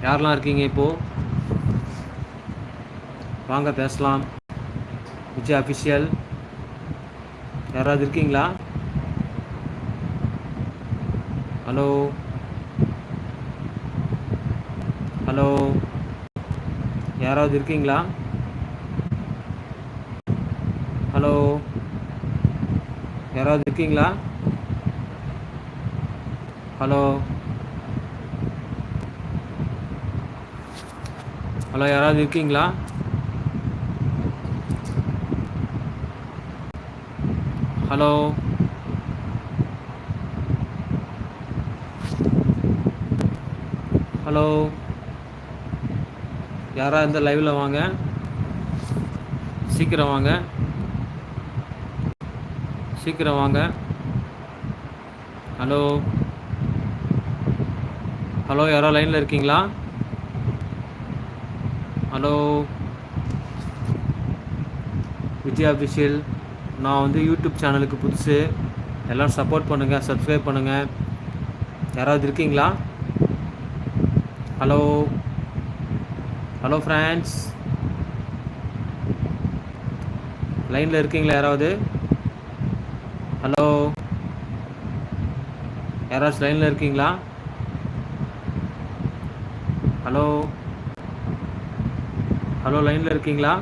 யாரெல்லாம் இருக்கீங்க இப்போது? வாங்க பேசலாம். விஜய் அஃபிஷியல் யாராவது இருக்கீங்களா? ஹலோ ஹலோ, யாராவது இருக்கீங்களா? ஹலோ, யாராவது இருக்கீங்களா? ஹலோ ஹலோ, யாராவது இருக்கீங்களா? ஹலோ ஹலோ, யாராவது இந்த லைவில் வாங்க, சீக்கிரம் வாங்க, சீக்கிரம் வாங்க. ஹலோ ஹலோ, யாராவது லைனில் இருக்கீங்களா? ஹலோ விஜய் அஃபிஷியல், நான் வந்து யூடியூப் சேனலுக்கு புதுசு. எல்லோரும் சப்போர்ட் பண்ணுங்கள், சப்ஸ்கிரைப் பண்ணுங்கள். யாராவது இருக்கீங்களா? ஹலோ ஹலோ ஃப்ரெண்ட்ஸ், லைனில் இருக்கீங்களா யாராவது? ஹலோ, யாராச்சும் லைனில் இருக்கீங்களா? ஹலோ ஹலோ, லைனில் இருக்கீங்களா?